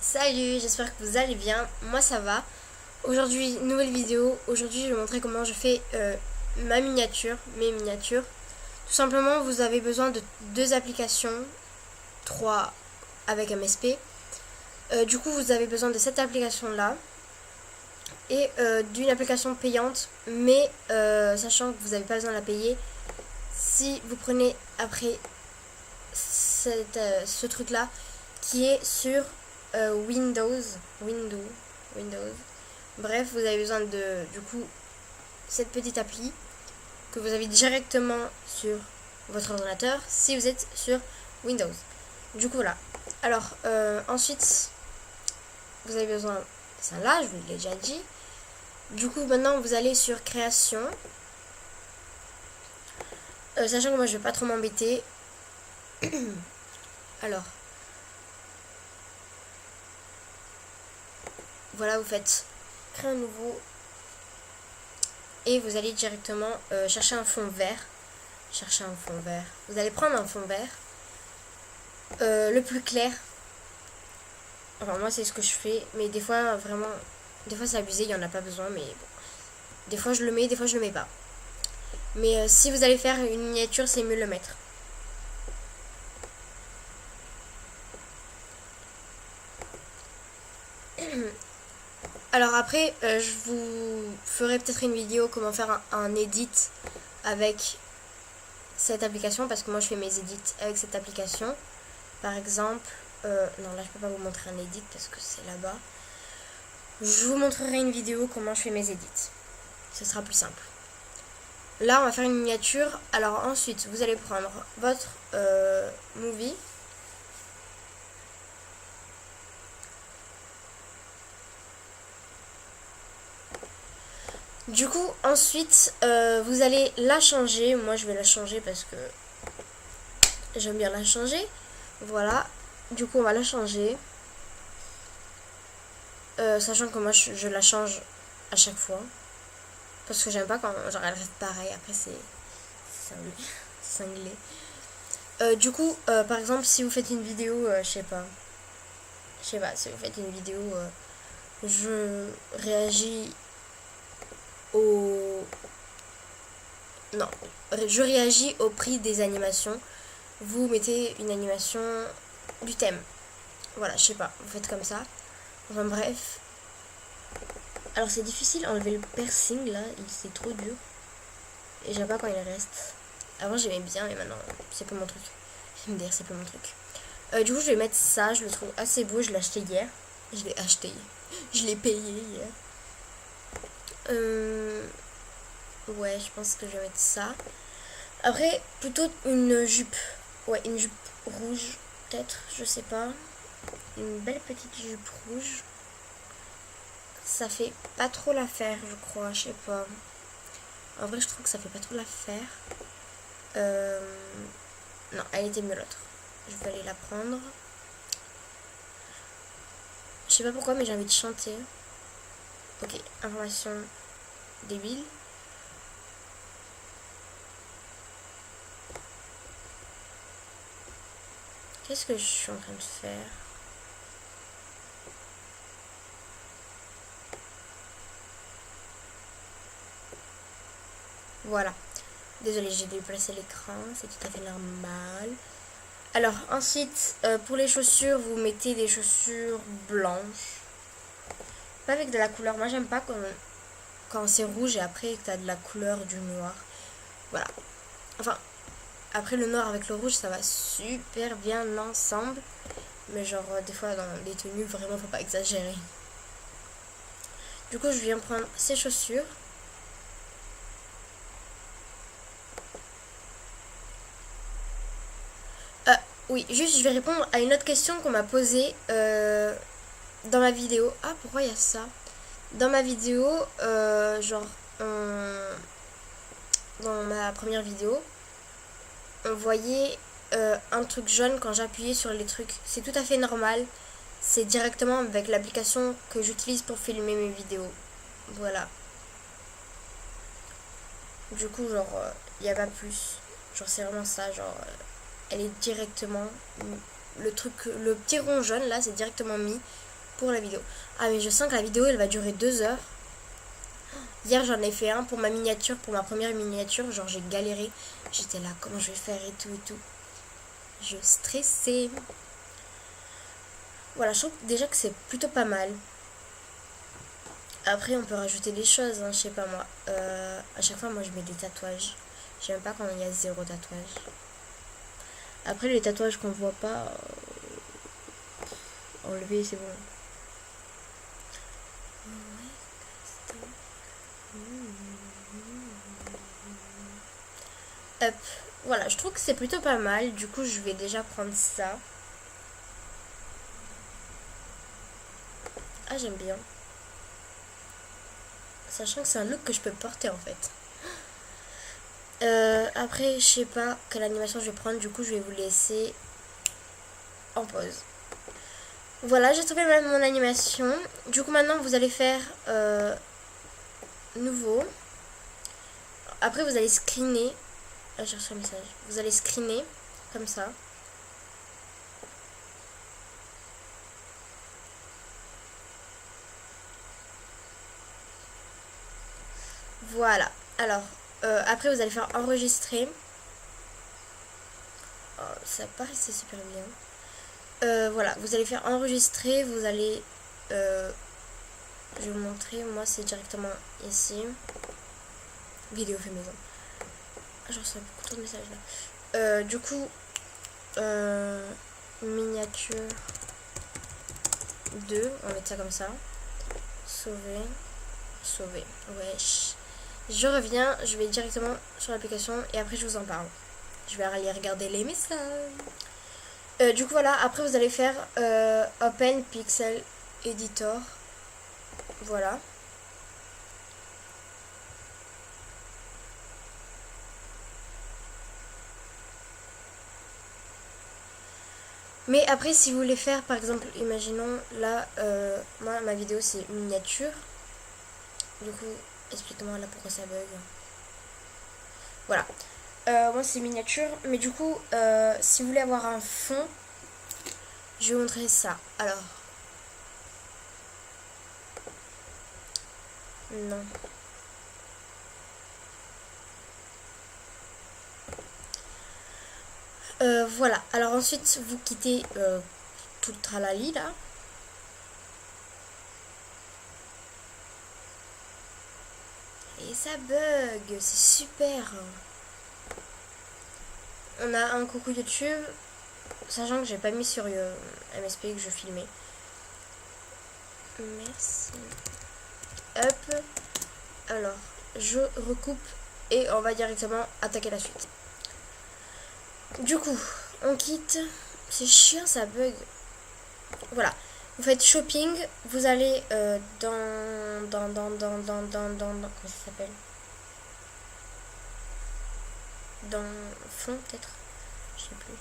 Salut, j'espère que vous allez bien. Moi ça va. Aujourd'hui, nouvelle vidéo. Aujourd'hui, je vais vous montrer comment je fais mes miniatures. Tout simplement, vous avez besoin de deux applications, trois avec MSP. Du coup, vous avez besoin de cette application-là et d'une application payante, mais sachant que vous n'avez pas besoin de la payer, si vous prenez après ce truc-là qui est sur Windows. Bref, vous avez besoin de du coup cette petite appli que vous avez directement sur votre ordinateur si vous êtes sur Windows. Du coup là. Alors ensuite vous avez besoin de ça là, je vous l'ai déjà dit. Du coup maintenant vous allez sur création. Sachant que moi je vais pas trop m'embêter. Alors voilà, vous faites créer un nouveau et vous allez directement chercher un fond vert. Vous allez prendre un fond vert le plus clair. Enfin moi c'est ce que je fais, mais des fois vraiment, des fois c'est abusé, il n'y en a pas besoin, mais bon. Des fois je le mets, des fois je le mets pas. Mais si vous allez faire une miniature, c'est mieux de le mettre. Alors après, je vous ferai peut-être une vidéo comment faire un edit avec cette application, parce que moi je fais mes edits avec cette application. Par exemple, non là je peux pas vous montrer un edit parce que c'est là-bas. Je vous montrerai une vidéo comment je fais mes edits. Ce sera plus simple. Là on va faire une miniature. Alors ensuite vous allez prendre votre movie. Du coup, ensuite, vous allez la changer. Moi, je vais la changer parce que j'aime bien la changer. Voilà. Du coup, on va la changer. Sachant que moi, je la change à chaque fois. Parce que j'aime pas quand genre, elle reste pareille. Après, c'est cinglé. Du coup, par exemple, si vous faites une vidéo, je sais pas, si vous faites une vidéo, je réagis non, je réagis au prix des animations. Vous mettez une animation du thème. Voilà, je sais pas, vous faites comme ça. Enfin bref. Alors c'est difficile enlever le piercing là, c'est trop dur. Et j'aime pas quand il reste. Avant j'aimais bien, mais maintenant c'est pas mon truc. Je vais me dire, c'est pas mon truc. Du coup je vais mettre ça, je le trouve assez beau, je l'ai acheté hier. Je l'ai acheté. Je l'ai payé hier. Ouais, je pense que je vais mettre ça. Après, plutôt une jupe. Ouais, une jupe rouge, peut-être, je sais pas. Une belle petite jupe rouge. Ça fait pas trop l'affaire, je crois, je sais pas. En vrai, je trouve que ça fait pas trop l'affaire. Non, elle était mieux l'autre. Je vais aller la prendre. Je sais pas pourquoi, mais j'ai envie de chanter. Ok, information débile. Qu'est-ce que je suis en train de faire? Voilà. Désolée, j'ai déplacé l'écran, c'est tout à fait normal. Alors, ensuite, pour les chaussures, vous mettez des chaussures blanches. Pas avec de la couleur. Moi, j'aime pas quand c'est rouge et après que t'as de la couleur du noir. Voilà. Enfin, après le noir avec le rouge, ça va super bien ensemble. Mais genre, des fois, dans les tenues, vraiment, faut pas exagérer. Du coup, je viens prendre ces chaussures. Oui, juste, je vais répondre à une autre question qu'on m'a posée dans ma vidéo. Ah, pourquoi il y a ça? Dans ma vidéo, genre, dans ma première vidéo, on voyait un truc jaune quand j'appuyais sur les trucs. C'est tout à fait normal. C'est directement avec l'application que j'utilise pour filmer mes vidéos. Voilà. Du coup, genre, il n'y a pas plus. Genre, c'est vraiment ça. Genre, elle est directement. Le truc, le petit rond jaune là, c'est directement mis. pour la vidéo. Ah mais je sens que la vidéo elle va durer 2 heures. Hier j'en ai fait un pour ma miniature, pour ma première miniature, genre j'ai galéré. J'étais là, comment je vais faire et tout et tout. Je stressais. Voilà, je trouve déjà que c'est plutôt pas mal. Après on peut rajouter des choses, hein, je sais pas moi. À chaque fois moi je mets des tatouages. J'aime pas quand il y a 0 tatouage. Après les tatouages qu'on voit pas, enlever c'est bon. Hop, voilà, je trouve que c'est plutôt pas mal. Du coup, je vais déjà prendre ça. Ah, j'aime bien. Sachant que c'est un look que je peux porter en fait. Après, je sais pas quelle animation je vais prendre. Du coup, je vais vous laisser en pause. Voilà, j'ai trouvé même mon animation. Du coup, maintenant, vous allez faire nouveau. Après, vous allez screener. Ah, j'ai reçu un message. Vous allez screener comme ça. Voilà. Alors, après, vous allez faire enregistrer. Oh, ça paraissait super bien. Voilà, vous allez faire enregistrer. Vous allez... je vais vous montrer. Moi, c'est directement ici. Vidéo fait maison. Ah, j'en reçois beaucoup trop de messages là. Du coup, miniature 2. On va mettre ça comme ça. Sauver. Sauver. Wesh. Je reviens. Je vais directement sur l'application et après, je vous en parle. Je vais aller regarder les messages. Du coup, voilà. Après, vous allez faire Open Pixel Editor. Voilà. Mais après, si vous voulez faire, par exemple, imaginons, là, moi, ma vidéo, c'est miniature. Du coup, explique-moi là pourquoi ça bug. Voilà. Moi, c'est miniature. Mais du coup, si vous voulez avoir un fond, je vais vous montrer ça. Alors. Non. Voilà. Alors ensuite, vous quittez tout le tralali là. Et ça bug. C'est super. On a un coucou YouTube. Sachant que j'ai pas mis sur MSP que je filmais. Merci. Hop. Alors, je recoupe et on va directement attaquer la suite. Du coup, on quitte. C'est chiant, ça bug. Voilà. Vous faites shopping. Vous allez dans. Comment ça s'appelle? Dans fond, peut-être. Je sais plus.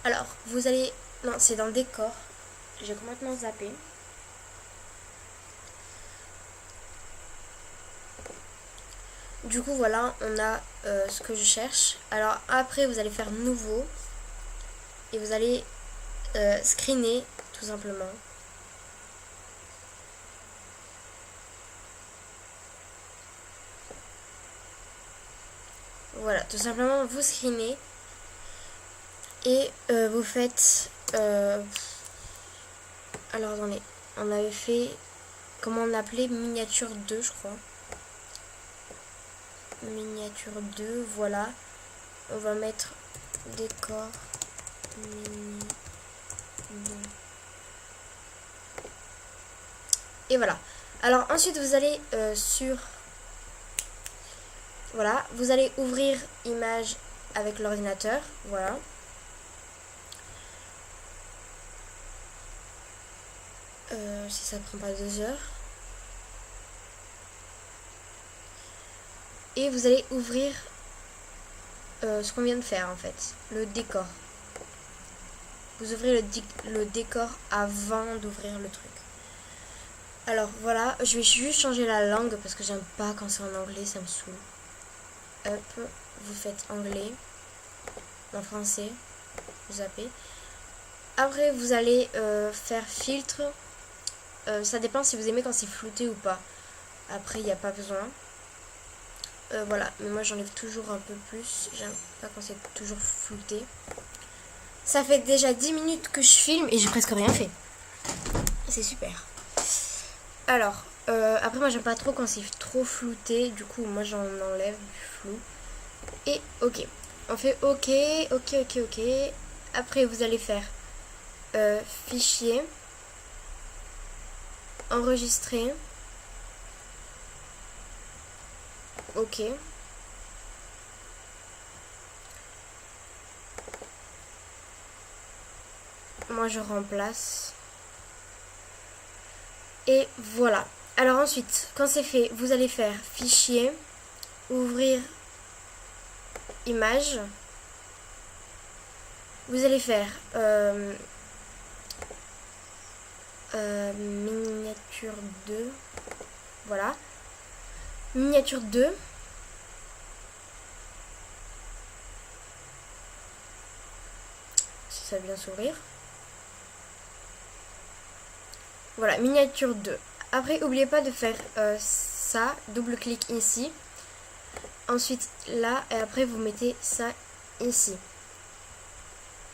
Alors, vous allez... Non, c'est dans décor. J'ai complètement zappé. Du coup, voilà, on a ce que je cherche. Alors, après, vous allez faire nouveau. Et vous allez screener, tout simplement. Voilà, tout simplement, vous screenez. Et vous faites... alors, attendez. On avait fait... Comment on appelait miniature 2, je crois. Miniature 2, voilà. On va mettre décor mini 2. Et voilà. Alors, ensuite, vous allez sur... Voilà. Vous allez ouvrir image avec l'ordinateur. Voilà. Si ça prend pas 2 heures. Et vous allez ouvrir ce qu'on vient de faire en fait, le décor. Vous ouvrez le décor avant d'ouvrir le truc. Alors voilà, je vais juste changer la langue parce que j'aime pas quand c'est en anglais, ça me saoule. Hop, vous faites anglais. En français, vous zappez. Après, vous allez faire filtre. Ça dépend si vous aimez quand c'est flouté ou pas. Après, il n'y a pas besoin. Voilà, mais moi j'enlève toujours un peu plus. J'aime pas quand c'est toujours flouté. Ça fait déjà 10 minutes que je filme et j'ai presque rien fait. C'est super. Alors, après moi j'aime pas trop quand c'est trop flouté. Du coup, moi j'en enlève du flou. Et ok. On fait ok, ok, ok, ok. Après, vous allez faire fichier, enregistrer. Ok. Moi, je remplace. Et voilà. Alors ensuite, quand c'est fait, vous allez faire fichier, ouvrir image. Vous allez faire miniature 2. Voilà. Miniature 2. Si ça vient s'ouvrir. Voilà, miniature 2. Après, n'oubliez pas de faire ça. Double-clic ici. Ensuite, là. Et après, vous mettez ça ici.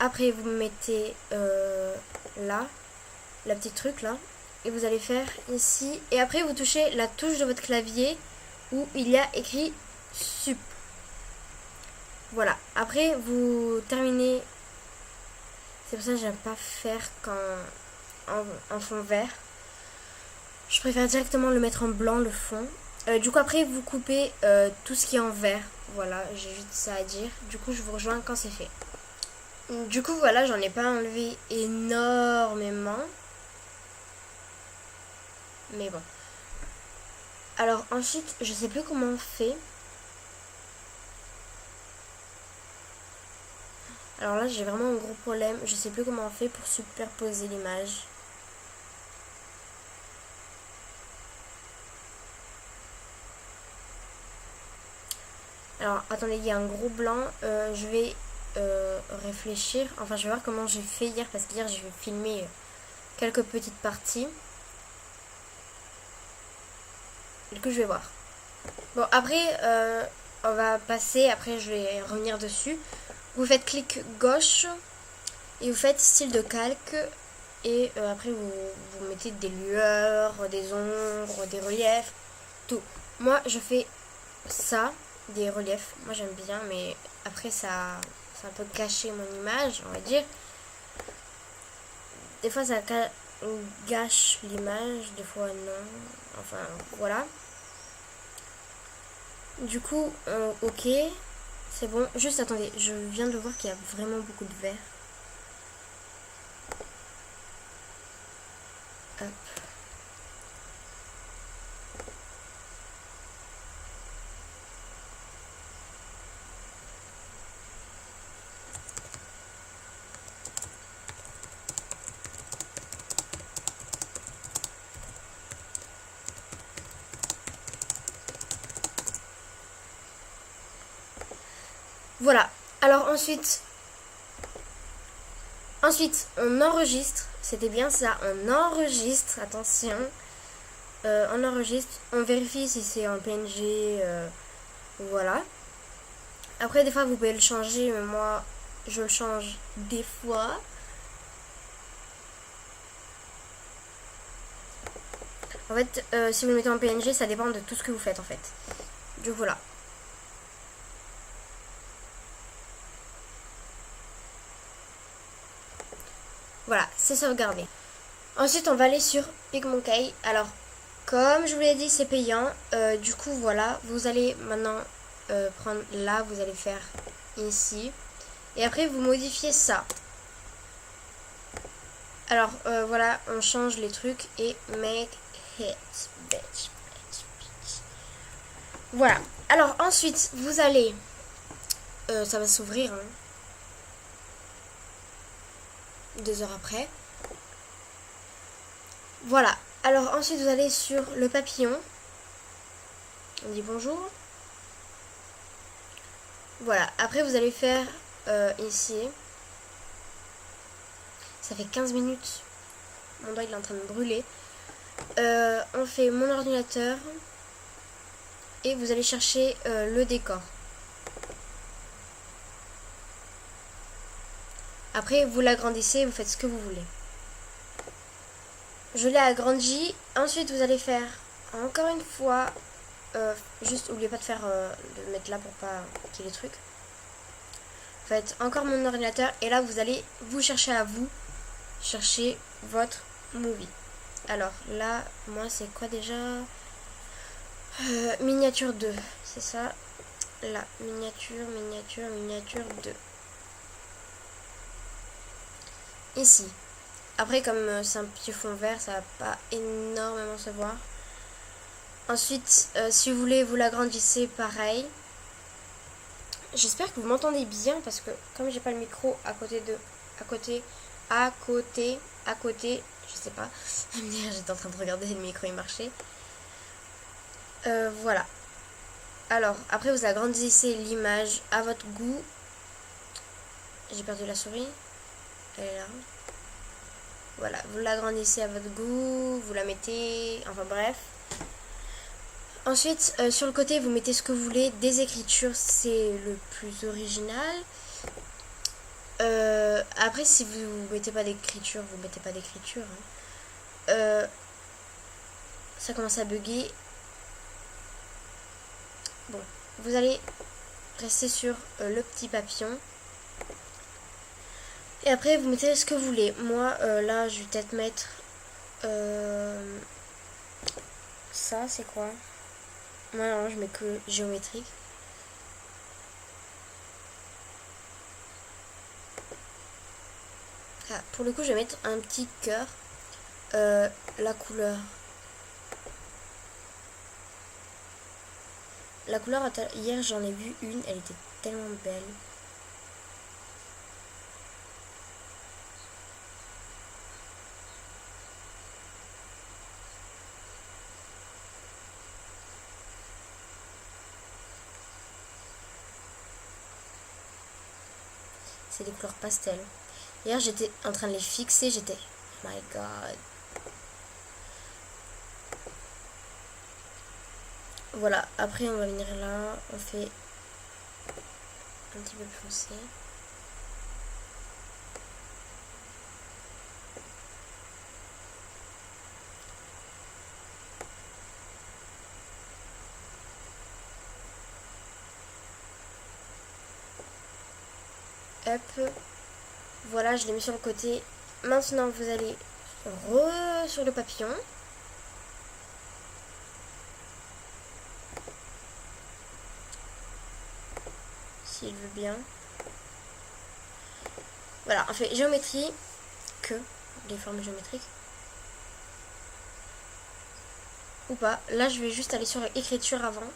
Après, vous mettez là. La petite truc là. Et vous allez faire ici. Et après, vous touchez la touche de votre clavier où il y a écrit sup. Voilà. Après, vous terminez. C'est pour ça que j'aime pas faire en fond vert. Je préfère directement le mettre en blanc, le fond. Du coup, après, vous coupez tout ce qui est en vert. Voilà, j'ai juste ça à dire. Du coup, je vous rejoins quand c'est fait. Du coup, voilà, j'en ai pas enlevé énormément. Mais bon. Alors, ensuite, je sais plus comment on fait. Alors là, j'ai vraiment un gros problème. Je sais plus comment on fait pour superposer l'image. Alors, attendez, il y a un gros blanc. Je vais réfléchir. Enfin, je vais voir comment j'ai fait hier. Parce qu'hier, j'ai filmé quelques petites parties. Du coup, je vais voir. Bon, après, on va passer. Après, je vais revenir dessus. Vous faites clic gauche. Et vous faites style de calque. Et après, vous mettez des lueurs, des ombres, des reliefs. Tout. Moi, je fais ça. Des reliefs. Moi, j'aime bien. Mais après, ça un peu cacher mon image, on va dire. Des fois, ça gâche l'image. Des fois, non. Enfin, voilà. Du coup, ok. C'est bon. Juste, attendez. Je viens de voir qu'il y a vraiment beaucoup de vert. Hop. Voilà. Alors ensuite, on enregistre. C'était bien ça. On enregistre. Attention. On enregistre. On vérifie si c'est en PNG. Voilà. Après, des fois, vous pouvez le changer. Mais moi, je le change des fois. En fait, si vous le mettez en PNG, ça dépend de tout ce que vous faites en fait. Du coup, voilà. Voilà, c'est sauvegardé. Ensuite, on va aller sur PicMonkey. Alors, comme je vous l'ai dit, c'est payant. Du coup, voilà, vous allez maintenant prendre là, vous allez faire ici. Et après, vous modifiez ça. Alors, voilà, on change les trucs et make it bitch. Voilà. Alors, ensuite, vous allez... ça va s'ouvrir, hein. 2 heures après. Voilà. Alors ensuite vous allez sur le papillon. On dit bonjour. Voilà, après vous allez faire ici. Ça fait 15 minutes. Mon doigt il est en train de brûler. On fait mon ordinateur. Et vous allez chercher le décor. Après vous l'agrandissez, vous faites ce que vous voulez. Je l'ai agrandi. Ensuite vous allez faire encore une fois. Juste oubliez pas de faire de mettre là pour pas qu'il y ait les trucs. Faites encore mon ordinateur et là vous allez vous chercher à vous. Chercher votre movie. Alors là, moi c'est quoi déjà miniature 2, c'est ça. Là, miniature 2. Ici. Après comme c'est un petit fond vert, ça va pas énormément se voir. Ensuite, si vous voulez, vous l'agrandissez pareil. J'espère que vous m'entendez bien parce que comme j'ai pas le micro à côté, je sais pas. J'étais en train de regarder si le micro il marchait. Voilà. Alors, après vous agrandissez l'image à votre goût. J'ai perdu la souris. Elle est là. Voilà, vous l'agrandissez à votre goût, vous la mettez, enfin bref. Ensuite, sur le côté, vous mettez ce que vous voulez. Des écritures, c'est le plus original. Après, si vous mettez pas d'écriture, vous mettez pas d'écriture. Hein. Ça commence à bugger. Bon, vous allez rester sur le petit papillon. Et après, vous mettez ce que vous voulez. Moi, là, je vais peut-être mettre... ça, c'est quoi? Non, je mets que géométrique. Ah, pour le coup, je vais mettre un petit cœur. La couleur. La couleur, hier, j'en ai vu une. Elle était tellement belle. C'est des couleurs pastel. Hier, j'étais en train de les fixer. J'étais... Oh my god. Voilà. Après, on va venir là. On fait un petit peu plus foncé. Hop. Voilà, je l'ai mis sur le côté. Maintenant, vous allez sur le papillon. S'il veut bien. Voilà, on fait géométrie. Que les formes géométriques. Ou pas. Là, je vais juste aller sur écriture avant.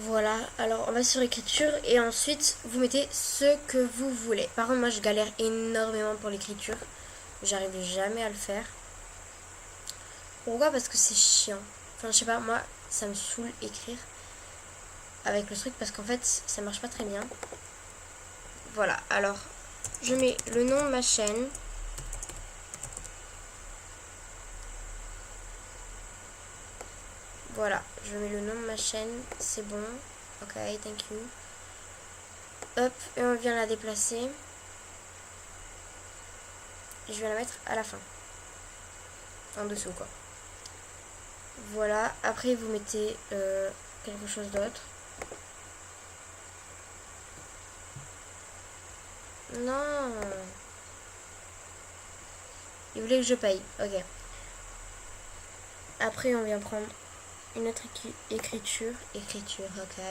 Voilà, alors on va sur écriture et ensuite vous mettez ce que vous voulez. Par contre, moi je galère énormément pour l'écriture. J'arrive jamais à le faire. Pourquoi? Parce que c'est chiant. Enfin, je sais pas, moi ça me saoule écrire avec le truc parce qu'en fait ça marche pas très bien. Voilà, alors je mets le nom de ma chaîne. Voilà, je mets le nom de ma chaîne, c'est bon. Ok, thank you. Hop, et on vient la déplacer. Je vais la mettre à la fin. En dessous, quoi. Voilà, après vous mettez quelque chose d'autre. Non. Il voulait que je paye, ok. Après, on vient prendre une autre écriture, ok.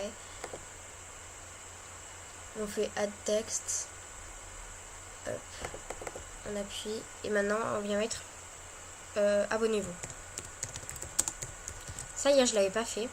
On fait add text. Hop. On appuie. Et maintenant, on vient mettre abonnez-vous. Ça, hier, je l'avais pas fait.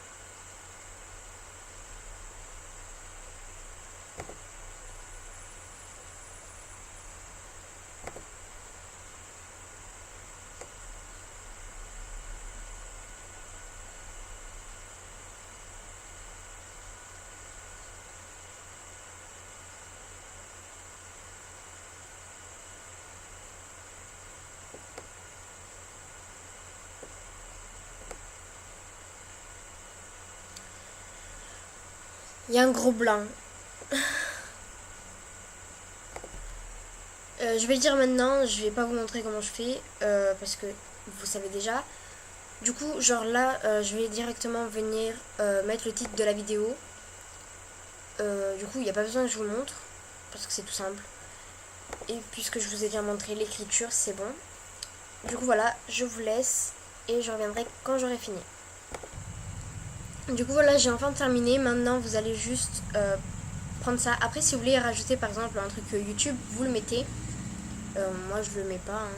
Il y a un gros blanc. Je vais le dire maintenant, je vais pas vous montrer comment je fais parce que vous savez déjà. Du coup, genre là, je vais directement venir mettre le titre de la vidéo. Du coup, il n'y a pas besoin que je vous le montre parce que c'est tout simple. Et puisque je vous ai déjà montré l'écriture, c'est bon. Du coup, voilà, je vous laisse et je reviendrai quand j'aurai fini. Du coup, voilà, j'ai enfin terminé. Maintenant, vous allez juste prendre ça. Après, si vous voulez rajouter par exemple un truc YouTube, vous le mettez. Moi, je le mets pas. Hein.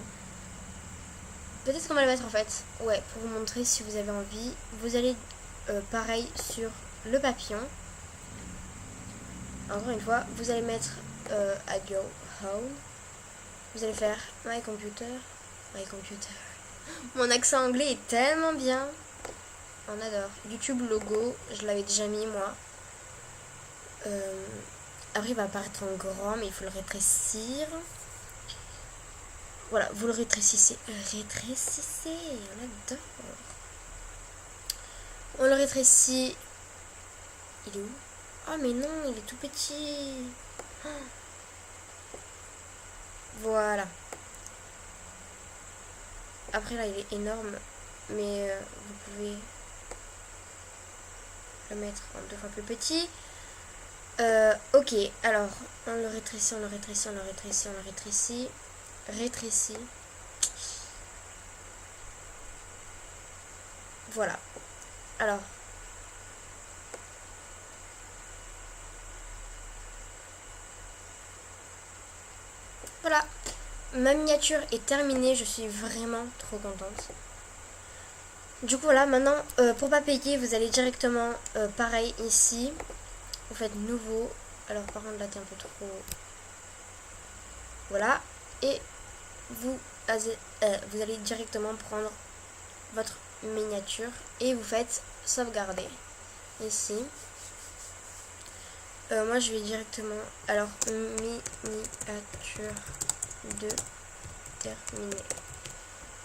Peut-être qu'on va le mettre en fait. Ouais, pour vous montrer si vous avez envie. Vous allez pareil sur le papillon. Encore une fois, vous allez mettre at your home. Vous allez faire my computer. My computer. Mon accent anglais est tellement bien. On adore. YouTube logo, je l'avais déjà mis moi. Après il va apparaître en grand, mais il faut le rétrécir. Voilà, vous le rétrécissez. Rétrécissez, on adore. On le rétrécit. Il est où? Ah mais non, il est tout petit. Oh. Voilà. Après là, il est énorme, mais vous pouvez le mettre en 2 fois plus petit. Ok, alors on le rétrécit, on le rétrécit, on le rétrécit, on le rétrécit. Rétrécit. Voilà. Alors. Voilà. Ma miniature est terminée, je suis vraiment trop contente. Du coup voilà, maintenant pour pas payer, vous allez directement pareil ici. Vous faites nouveau. Alors par contre là t'es un peu trop. Voilà. Et vous allez directement prendre votre miniature et vous faites sauvegarder ici. Moi je vais directement. Alors miniature de terminer.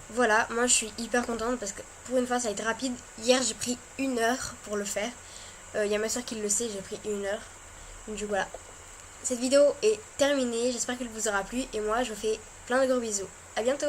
Voilà, moi je suis hyper contente parce que pour une fois ça a été rapide. Hier j'ai pris 1 heure pour le faire. Il y a ma soeur qui le sait, j'ai pris 1 heure. Donc voilà. Cette vidéo est terminée, j'espère qu'elle vous aura plu et moi je vous fais plein de gros bisous. À bientôt.